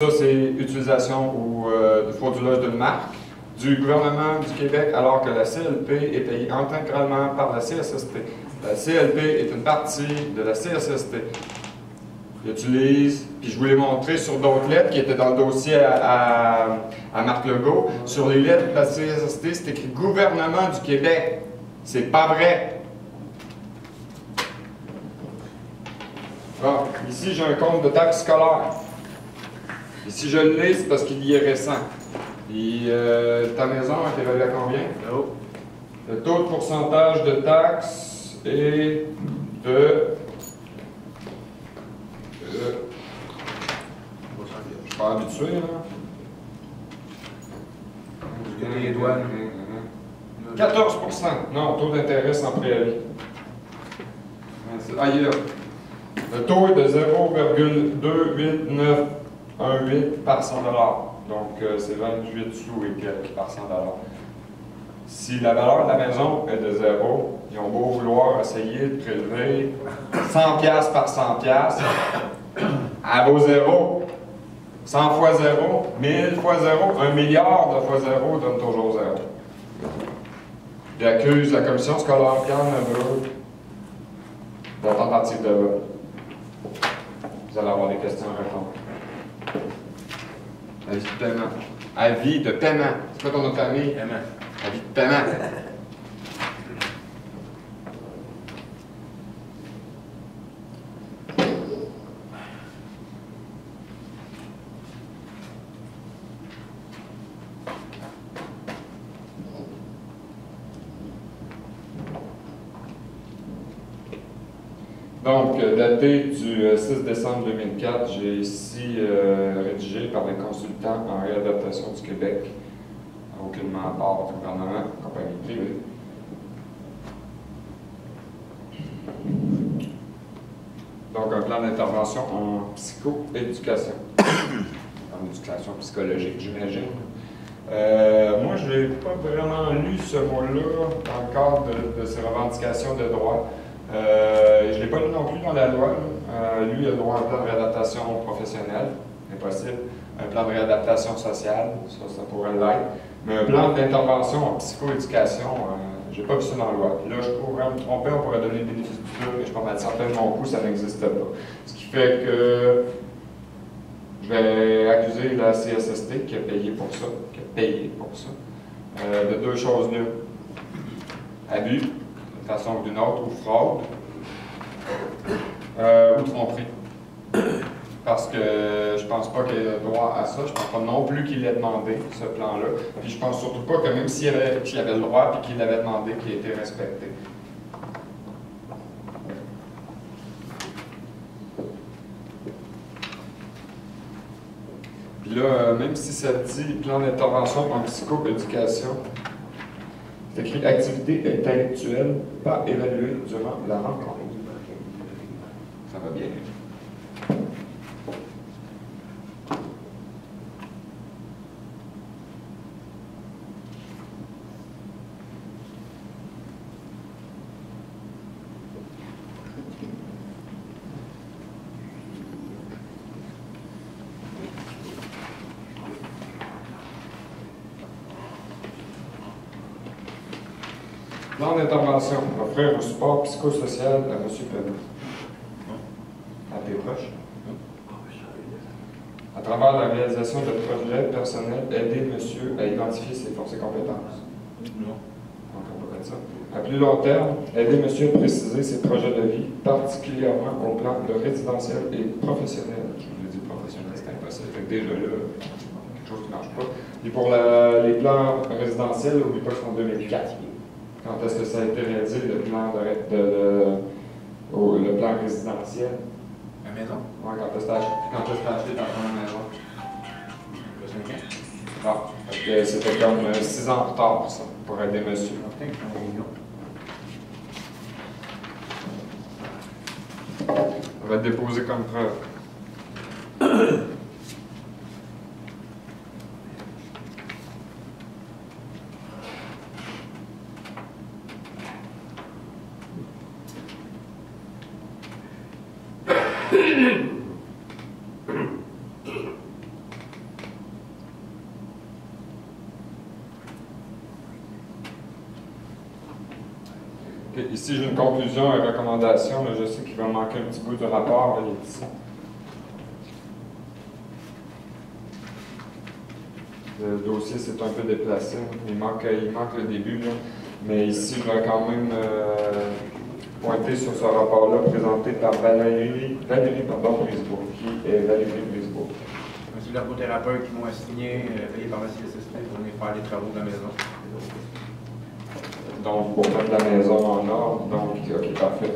Ça, c'est utilisation ou frauduleuse d'une marque du gouvernement du Québec, alors que la CLP est payée intégralement par la CSST. La CLP est une partie de la CSST. J'utilise, puis je vous l'ai montré sur d'autres lettres qui étaient dans le dossier à Marc Legault. Sur les lettres de la CSST, c'est écrit gouvernement du Québec. C'est pas vrai. Bon, ici, j'ai un compte de taxe scolaire. Et si je l'ai, c'est parce qu'il y est récent. Et ta maison est évaluée à combien? Oh. Le taux de pourcentage de taxes est de... je suis pas habitué, là. Les douanes. 14%. Non, taux d'intérêt sans préavis. Ah, il est là. Le taux est de 0,2891 par 100 $. Donc, c'est 28 sous et quelques par 100 $. Si la valeur de la maison est de 0, ils ont beau vouloir essayer de prélever 100 $ par 100 $, elle vaut 0. 100 fois 0, 1000 fois 0, 1 milliard de fois 0 donne toujours 0. Il accuse la commission scolaire Pierre Neveu de la tentative de vol. Vous allez avoir des questions à répondre. Avis de paiement. Avis de paiement. C'est quoi ton nom de famille? Paiement. Avis de paiement. Donc, daté du 6 décembre 2004, j'ai ici rédigé par les consultants en réadaptation du Québec, aucunement à part du gouvernement, compagnie privée. Donc, un plan d'intervention en psychoéducation, en éducation psychologique, j'imagine. Moi, je n'ai pas vraiment lu ce mot-là dans le cadre de ces revendications de droit. Je ne l'ai pas lu non plus dans la loi. Lui, il a droit à un plan de réadaptation professionnelle, impossible. Un plan de réadaptation sociale, ça pourrait l'être. Mais un plan d'intervention en psychoéducation, je n'ai pas vu ça dans la loi. Là, je pourrais me tromper, on pourrait donner le bénéfice du doute, mais je suis pas mal certain de mon coup, ça n'existe pas. Ce qui fait que je vais accuser la CSST qui a payé pour ça, de deux choses l'une. Abus, d'une façon ou d'une autre, ou fraude, ou tromperie. Parce que je pense pas qu'il ait droit à ça, je pense pas non plus qu'il ait demandé ce plan-là. Puis je pense surtout pas que même s'il avait le droit et qu'il l'avait demandé, qu'il ait été respecté. Puis là, même si ça dit plan d'intervention en psychoéducation, c'est écrit activité intellectuelle pas évaluée durant la rencontre. Ça va bien. Plan d'intervention, offrir un support psychosocial à M. Pellon. À tes proches. À travers la réalisation de projets personnels, aider monsieur à identifier ses forces et compétences. Non. Encore pas de ça. À plus long terme, aider monsieur à préciser ses projets de vie, particulièrement au plan de résidentiel et professionnel. Je vous l'ai dit, professionnel, c'est impossible. Fait que déjà là, quelque chose qui ne marche pas. Et pour les plans résidentiels, n'oubliez pas que c'est en 2004. Quand est-ce que ça a été réalisé, le plan le plan résidentiel? La maison? Oui, quand est-ce que tu as acheté ta première maison? Le 5 ans. Ah, parce que c'était comme 6 ans en retard pour ça, pour aider monsieur. On va être déposé comme preuve. OK. Ici, j'ai une conclusion et recommandation. Là, je sais qu'il va me manquer un petit bout du rapport. Là, il est ici. Le dossier s'est un peu déplacé. Il manque le début. Là. Mais ici, je vais quand même pointer sur ce rapport-là présenté par Valérie Brisebourg, qui est Valérie Brisebourg. C'est l'ergothérapeute qui m'ont assigné, payé par ma CSST pour venir faire les travaux de la maison. Donc, pour mettre la maison en ordre, donc, OK, parfait.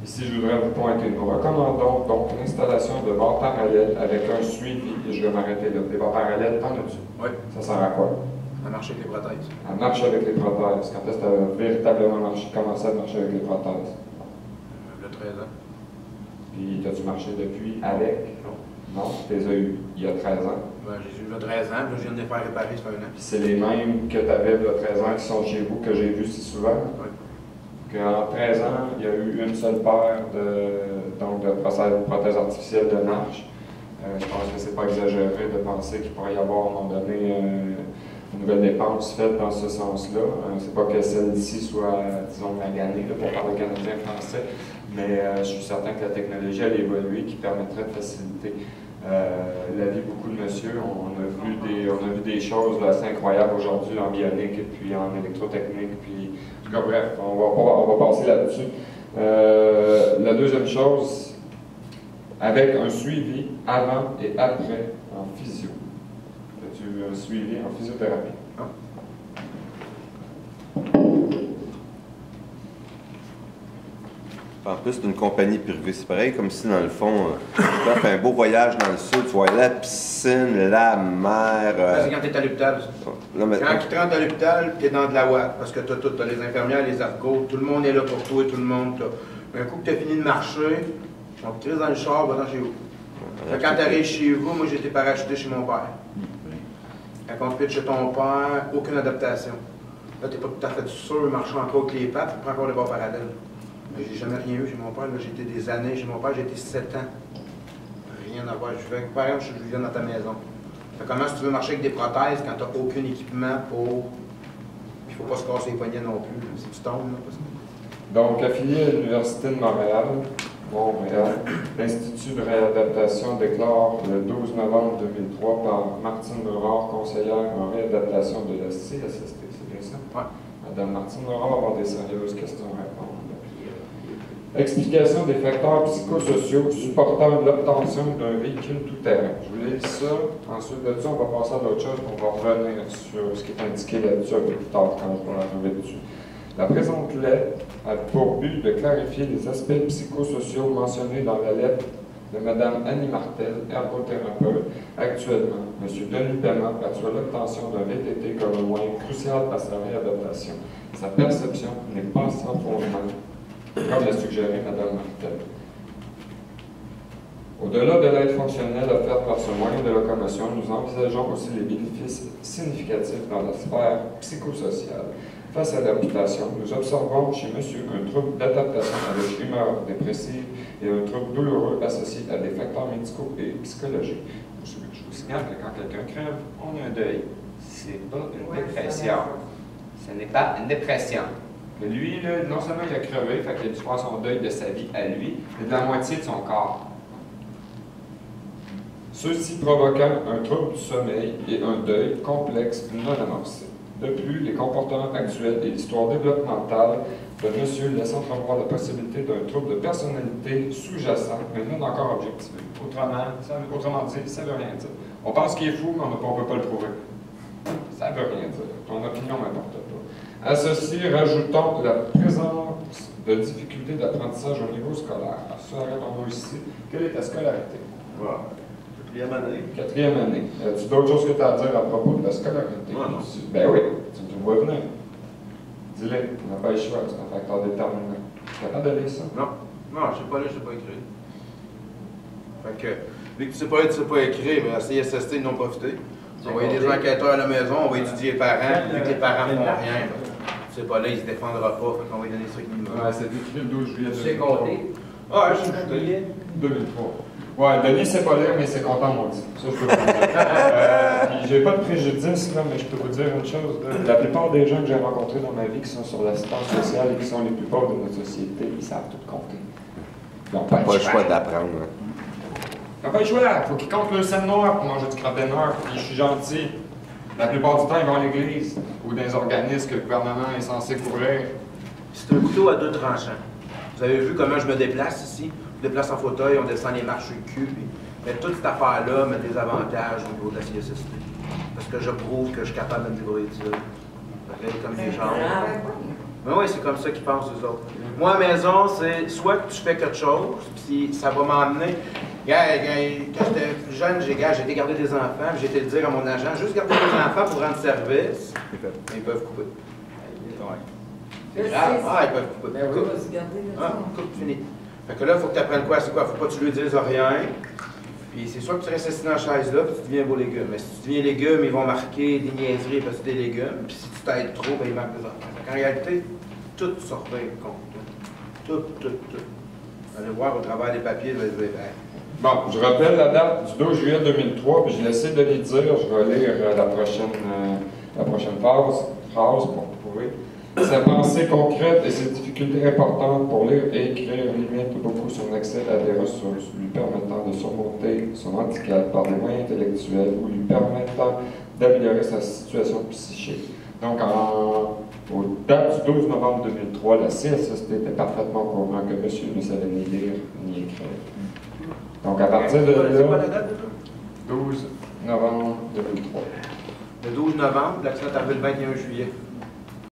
Ici, je voudrais vous pointer. Nous recommandons donc l'installation de barres parallèles avec un suivi, et je vais m'arrêter là. Des barres parallèles, t'en as-tu? Oui. Ça sert à quoi? Ça marche avec les prothèses. Elle marche avec les prothèses. Quand est-ce que tu as véritablement commencé à marcher avec les prothèses? Le 13 ans. Puis, t'as-tu marché depuis avec? Non. Non, tu les as eu il y a 13 ans. Ben, j'ai eu le 13 ans, puis je viens de les faire réparer, ça fait un an. Puis c'est les mêmes que tu avais il y a 13 ans qui sont chez vous, que j'ai vus si souvent. Oui. Qu'en 13 ans, il y a eu une seule paire de prothèses artificielles de marche. Je pense que c'est pas exagéré de penser qu'il pourrait y avoir à un moment donné une nouvelle dépense faite dans ce sens-là. C'est pas que celle-ci soit, disons, maganée, là, pour parler canadien-français, mais je suis certain que la technologie a évolué qui permettrait de faciliter la vie de beaucoup de monsieur. On a vu des choses là, assez incroyables aujourd'hui en bionique et puis en électrotechnique. Puis, en tout cas, bref, on va passer là-dessus. La deuxième chose, avec un suivi avant et après en physio. As-tu un suivi en physiothérapie? Non. En plus, c'est une compagnie privée. C'est pareil comme si, dans le fond, tu fais un beau voyage dans le sud, tu vois la piscine, la mer. C'est quand tu es à l'hôpital. Non, mais... Quand tu rentres à l'hôpital, tu es dans de la ouate, parce que tu as tout. Tu as les infirmières, les argots, tout le monde est là pour toi et tout le monde. Mais un coup que tu as fini de marcher, on te crise dans le char, va dans chez vous. Fait que quand tu arrives chez vous, moi j'ai été parachuté chez mon père. Quand on te pitch chez ton père, aucune adaptation. Là, tu n'es pas tout à fait sûr de marcher encore avec les pattes, tu prends encore les barres parallèles. Mais j'ai jamais rien eu chez mon père. J'ai été des années chez mon père, j'ai été 7 ans. Rien à voir. Je fais, par exemple, je viens dans ta maison. Fait comment si tu veux marcher avec des prothèses quand tu n'as aucun équipement pour. Il ne faut pas se casser les poignets non plus, si tu tombes. Là, parce que... Donc, affilié à l'Université de Montréal, l'Institut de réadaptation déclare le 12 novembre 2003 par Martine Aurore, conseillère en réadaptation de la CSST. C'est bien ça? Oui. Madame Martine Aurore va avoir des sérieuses questions à répondre. Explication des facteurs psychosociaux supportant l'obtention d'un véhicule tout-terrain. Je vous lis ça. Ensuite de ça, on va passer à d'autres choses. On va revenir sur ce qui est indiqué là-dessus un peu plus tard quand je vais arriver dessus. La présente lettre a pour but de clarifier les aspects psychosociaux mentionnés dans la lettre de Mme Annie Martel, ergothérapeute. Actuellement, M. Denis Paiement perçoit l'obtention d'un VTT comme un moyen crucial par sa réadaptation. Sa perception n'est pas sans fondement, comme l'a suggéré Mme Martel. Au-delà de l'aide fonctionnelle offerte par ce moyen de locomotion, nous envisageons aussi les bénéfices significatifs dans la sphère psychosociale. Face à l'amputation, nous observons chez monsieur un trouble d'adaptation avec humeur dépressive et un trouble douloureux associé à des facteurs médicaux et psychologiques. Je vous signale que quand quelqu'un crève, on a un deuil. C'est pas une dépression. Ce n'est pas une dépression. Mais lui, là, non seulement il a crevé, fait qu'il a dû faire son deuil de sa vie à lui, mais de la moitié de son corps. Ceci provoquant un trouble du sommeil et un deuil complexe non amorcé. De plus, les comportements actuels et l'histoire développementale de monsieur laissent entrevoir la possibilité d'un trouble de personnalité sous-jacent, mais non encore objectivé. Autrement dit, ça ne veut rien dire. On pense qu'il est fou, mais on ne peut pas le prouver. Ça ne veut rien dire. Ton opinion m'importe pas. À ceci, rajoutons la présence de difficultés d'apprentissage au niveau scolaire. Ça, arrêtons-nous ici. Quelle est ta scolarité? Voilà. Quatrième année. Quatrième année. As-tu d'autres choses que tu as à dire à propos de la scolarité? Non. Ben oui, tu me vois venir. Dis-le, on n'a pas le choix, c'est un facteur déterminant. Tu es capable de lire ça? Non. Non, je ne sais pas lire, je ne sais pas écrire. Fait que, vu que tu ne sais pas lire, tu ne sais pas écrire, mais la CSST, ils n'ont profité. On va envoyer des enquêteurs à la maison, on va étudier les parents, vu que les parents ne font rien. Tu sais pas là, il ne se défendra pas, fait qu'on va lui donner ça avec minimum. Ouais, c'est écrit le 12 juillet Tu sais 2003. compter? Ah, je suis compté. 2003. Ouais, Denis sait pas lire, mais c'est content, mon dit. Ça, je peux vous dire. Puis j'ai pas de préjudice, là, mais je peux vous dire une chose. Là. La plupart des gens que j'ai rencontrés dans ma vie qui sont sur l'assistance sociale et qui sont les plus pauvres de notre société, ils savent tout compter. Ils n'ont Pas le choix d'apprendre. Hein. Ils n'ont pas le choix. Il faut qu'ils comptent le scène noir pour manger du crabbe noir. Puis je suis gentil. La plupart du temps, ils vont à l'église ou dans des organismes que le gouvernement est censé couvrir. C'est un couteau à deux tranchants. Vous avez vu comment je me déplace ici? Je me déplace en fauteuil, on descend les marches sur le cul. Mais toute cette affaire-là met des avantages au niveau de la CSST. Parce que je prouve que je suis capable de me débrouiller tout seul. Comme des gens. Mais oui, c'est comme ça qu'ils pensent, eux autres. Moi, à la maison, c'est soit que tu fais quelque chose, puis ça va m'emmener. Quand j'étais plus jeune, j'ai été garder des enfants, puis j'ai été le dire à mon agent, juste garder des enfants pour rendre service. Ils peuvent couper. C'est grave. Ah, ils peuvent couper. Ben oui, vas-y, garder le Ah, coupe, fini. Fait que là, il faut que tu apprennes quoi? C'est quoi? Faut pas que tu lui dises rien. Puis c'est soit que tu restes assis dans la chaise là, puis tu deviens beau légume. Mais si tu deviens légume, ils vont marquer des niaiseries parce que tu es légumes. Puis si tu t'aides trop, ben, ils marquent des enfants. En réalité, tout sortait contre toi. Tout. Allez voir au travers des papiers, vous allez dire, Bon, je rappelle la date du 12 juillet 2003, puis je laissé de les dire, je vais lire la prochaine phrase pour prouver. Sa pensée concrète et ses difficultés importantes pour lire et écrire limitent beaucoup son accès à des ressources lui permettant de surmonter son handicap par des moyens intellectuels ou lui permettant d'améliorer sa situation psychique. Donc, aux dates du 12 novembre 2003, la CSST était parfaitement au courant que monsieur ne savait ni lire ni écrire. Donc, à partir de c'est quoi là, la date, 12 novembre 2003. le 12 novembre, l'accident est arrivé le 21 juillet.